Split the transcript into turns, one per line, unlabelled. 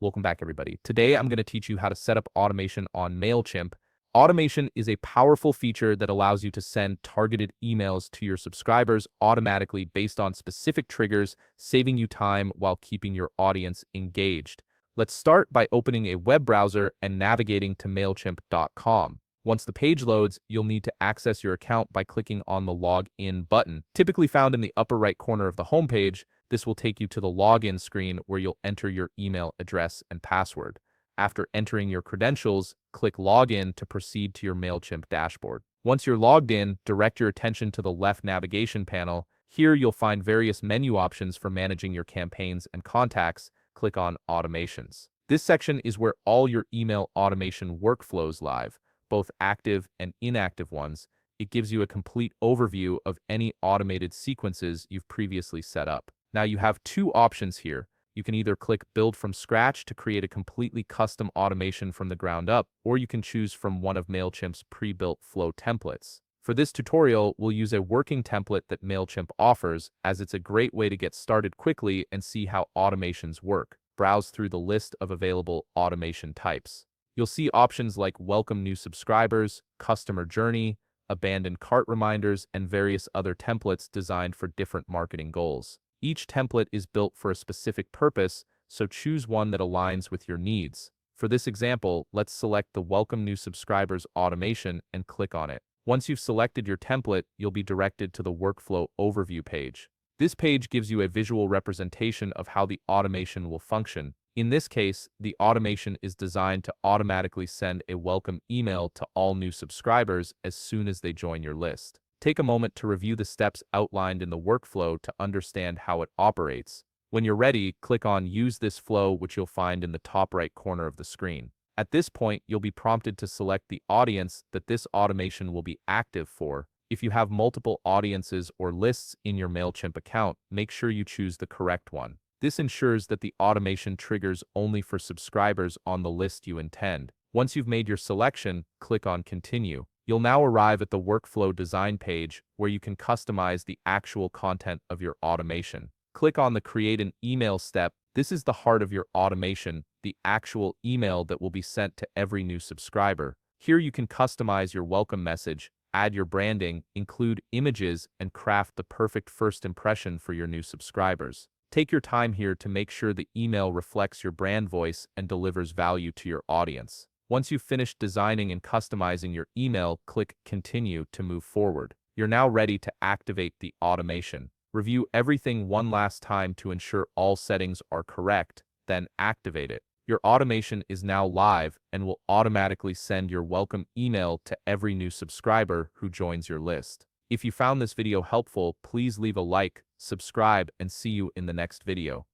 Welcome back, everybody. Today, I'm going to teach you how to set up automation on Mailchimp. Automation is a powerful feature that allows you to send targeted emails to your subscribers automatically based on specific triggers, saving you time while keeping your audience engaged. Let's start by opening a web browser and navigating to Mailchimp.com. Once the page loads, you'll need to access your account by clicking on the Login button, typically found in the upper right corner of the homepage. This will take you to the login screen where you'll enter your email address and password. After entering your credentials, click Login to proceed to your Mailchimp dashboard. Once you're logged in, direct your attention to the left navigation panel. Here you'll find various menu options for managing your campaigns and contacts. Click on Automations. This section is where all your email automation workflows live, both active and inactive ones. It gives you a complete overview of any automated sequences you've previously set up. Now you have two options here. You can either click Build from Scratch to create a completely custom automation from the ground up, or you can choose from one of Mailchimp's pre-built flow templates. For this tutorial, we'll use a working template that Mailchimp offers, as it's a great way to get started quickly and see how automations work. Browse through the list of available automation types. You'll see options like Welcome New Subscribers, Customer Journey, Abandoned Cart Reminders, and various other templates designed for different marketing goals. Each template is built for a specific purpose, so choose one that aligns with your needs. For this example, let's select the Welcome New Subscribers automation and click on it. Once you've selected your template, you'll be directed to the Workflow Overview page. This page gives you a visual representation of how the automation will function. In this case, the automation is designed to automatically send a welcome email to all new subscribers as soon as they join your list. Take a moment to review the steps outlined in the workflow to understand how it operates. When you're ready, click on Use this flow, which you'll find in the top right corner of the screen. At this point, you'll be prompted to select the audience that this automation will be active for. If you have multiple audiences or lists in your Mailchimp account, make sure you choose the correct one. This ensures that the automation triggers only for subscribers on the list you intend. Once you've made your selection, click on Continue. You'll now arrive at the workflow design page where you can customize the actual content of your automation. Click on the Create an Email step. This is the heart of your automation, the actual email that will be sent to every new subscriber. Here you can customize your welcome message, add your branding, include images, and craft the perfect first impression for your new subscribers. Take your time here to make sure the email reflects your brand voice and delivers value to your audience. Once you've finished designing and customizing your email, click Continue to move forward. You're now ready to activate the automation. Review everything one last time to ensure all settings are correct, then activate it. Your automation is now live and will automatically send your welcome email to every new subscriber who joins your list. If you found this video helpful, please leave a like, subscribe, and see you in the next video.